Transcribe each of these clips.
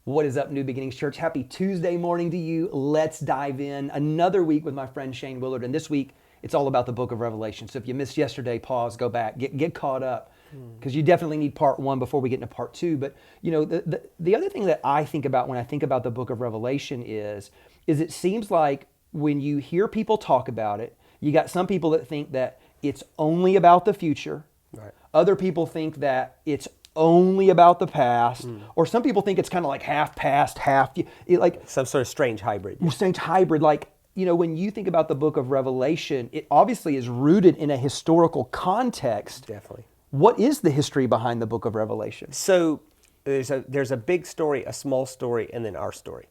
What is up, New Beginnings Church? Happy Tuesday morning to you. Let's dive in. Another week with my friend Shane Willard. And this week, it's all about the book of Revelation. So if you missed yesterday, pause, go back, get caught up. Because you definitely need part one before we get into part two. But, you know, the other thing that I think about when I think about the book of Revelation is it seems like when you hear people talk about it, you got some people that think that it's only about the future. Right. Other people think that it's only about the past, or some people think it's kind of like half past, half like Some sort of strange hybrid. strange hybrid. Like, you know, when you think about the book of Revelation, it obviously is rooted in a historical context. Definitely. What is the history behind the book of Revelation? So there's a big story, a small story, and then our story.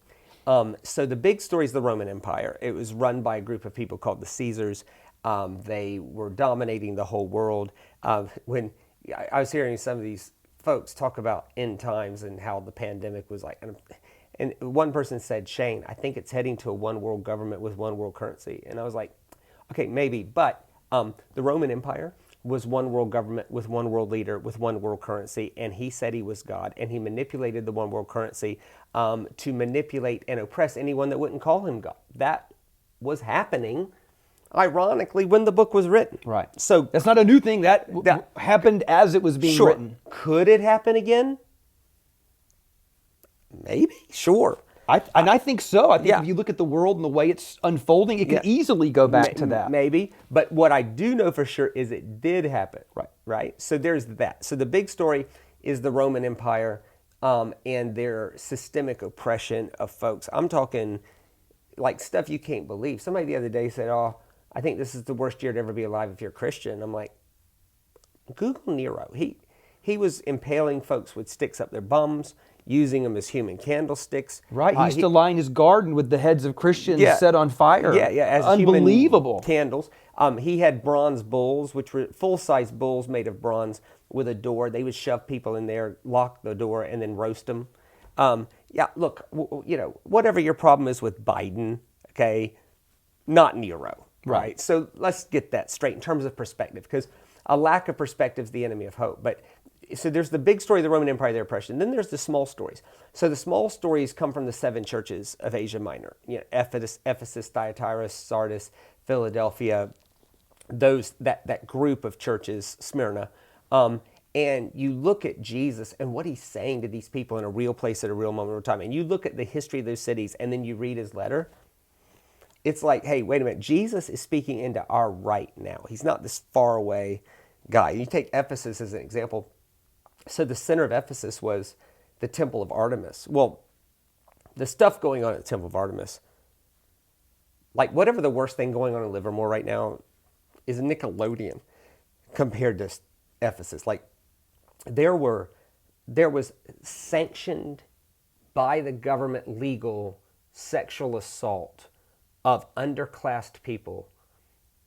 So the big story is the Roman Empire. It was run by a group of people called the Caesars. They were dominating the whole world. When I was hearing some of these folks talk about end times and how the pandemic was like, and one person said, Shane, I think it's heading to a one world government with one world currency. And I was like, okay, maybe. But the Roman Empire was one world government with one world leader with one world currency. And he said he was God. And he manipulated the one world currency to manipulate and oppress anyone that wouldn't call him God. That was happening, ironically, when the book was written. Right. So that's not a new thing. That happened as it was being written. Could it happen again? Maybe. Sure. I think so. I think Yeah. if you look at the world and the way it's unfolding, it can easily go back to that. Maybe. But what I do know for sure is it did happen. Right. Right? So there's that. So the big story is the Roman Empire and their systemic oppression of folks. I'm talking like stuff you can't believe. Somebody the other day said, oh, I think this is the worst year to ever be alive if you're a Christian. I'm like, Google Nero. He was impaling folks with sticks up their bums, using them as human candlesticks. Right. He used to line his garden with the heads of Christians set on fire. Yeah, as unbelievable human candles. He had bronze bulls, which were full-size bulls made of bronze with a door. They would shove people in there, lock the door, and then roast them. Look, whatever your problem is with Biden, okay, not Nero, right? So let's get that straight in terms of perspective, because a lack of perspective is the enemy of hope. But so there's the big story of the Roman Empire, their oppression. Then there's the small stories. So the small stories come from the 7 churches of Asia Minor. Ephesus, Thyatira, Sardis, Philadelphia, that group of churches, Smyrna. And you look at Jesus and what he's saying to these people in a real place at a real moment of time. And you look at the history of those cities and then you read his letter. It's like, hey, wait a minute. Jesus is speaking into our right now. He's not this far away guy. You take Ephesus as an example. So the center of Ephesus was the temple of Artemis. Well, the stuff going on at the temple of Artemis, like whatever the worst thing going on in Livermore right now is Nickelodeon compared to Ephesus. Like there was sanctioned by the government legal sexual assault of underclassed people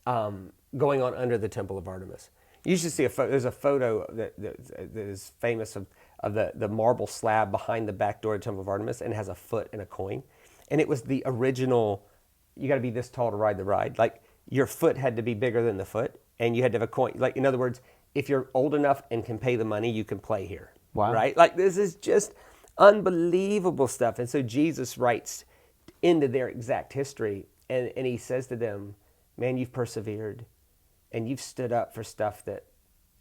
going on under the temple of Artemis. You should see there's a photo that is famous of the marble slab behind the back door of the temple of Artemis, and it has a foot and a coin. And it was the original, you got to be this tall to ride the ride. Like your foot had to be bigger than the foot, and you had to have a coin. Like in other words, if you're old enough and can pay the money, you can play here. Wow. Right? Like this is just unbelievable stuff. And so Jesus writes into their exact history, and he says to them, man, you've persevered. And you've stood up for stuff that,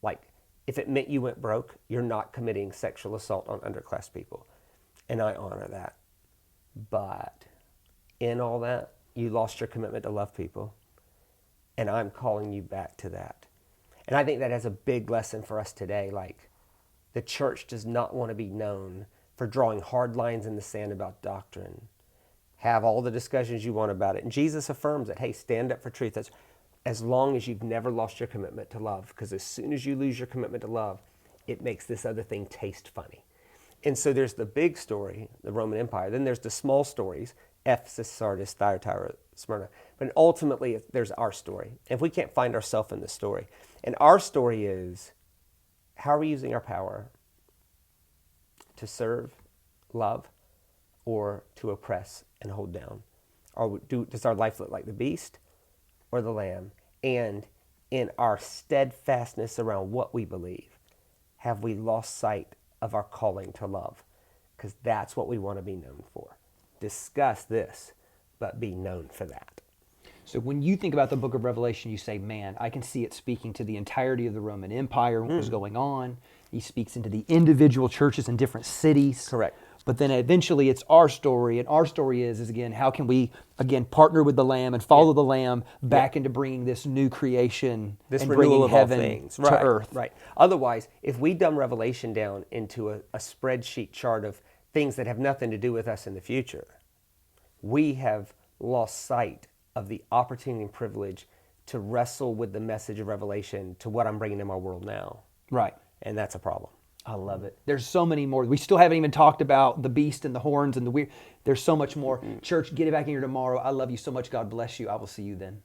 like, if it meant you went broke, you're not committing sexual assault on underclass people. And I honor that. But in all that, you lost your commitment to love people. And I'm calling you back to that. And I think that has a big lesson for us today. Like, the church does not want to be known for drawing hard lines in the sand about doctrine. Have all the discussions you want about it. And Jesus affirms that, hey, stand up for truth. That's as long as you've never lost your commitment to love. Because as soon as you lose your commitment to love, it makes this other thing taste funny. And so there's the big story, the Roman Empire. Then there's the small stories, Ephesus, Sardis, Thyatira, Smyrna. But ultimately, there's our story. And if we can't find ourselves in the story. And our story is, how are we using our power to serve, love, or to oppress and hold down? Or does our life look like the beast or the lamb? And in our steadfastness around what we believe, have we lost sight of our calling to love? because that's what we want to be known for. Discuss this, but be known for that. So when you think about the book of Revelation, you say, man, I can see it speaking to the entirety of the Roman Empire, what was going on. He speaks into the individual churches in different cities. Correct. But then eventually it's our story, and our story is again, how can we, again, partner with the Lamb and follow the Lamb back into bringing this new creation This and renewal bringing of all heaven things to earth. Right. Otherwise, if we dumb Revelation down into a spreadsheet chart of things that have nothing to do with us in the future, we have lost sight of the opportunity and privilege to wrestle with the message of Revelation to what I'm bringing to my world now. Right. And that's a problem. I love it. There's so many more. We still haven't even talked about the beast and the horns and the weird. There's so much more. Church, get it back in here tomorrow. I love you so much. God bless you. I will see you then.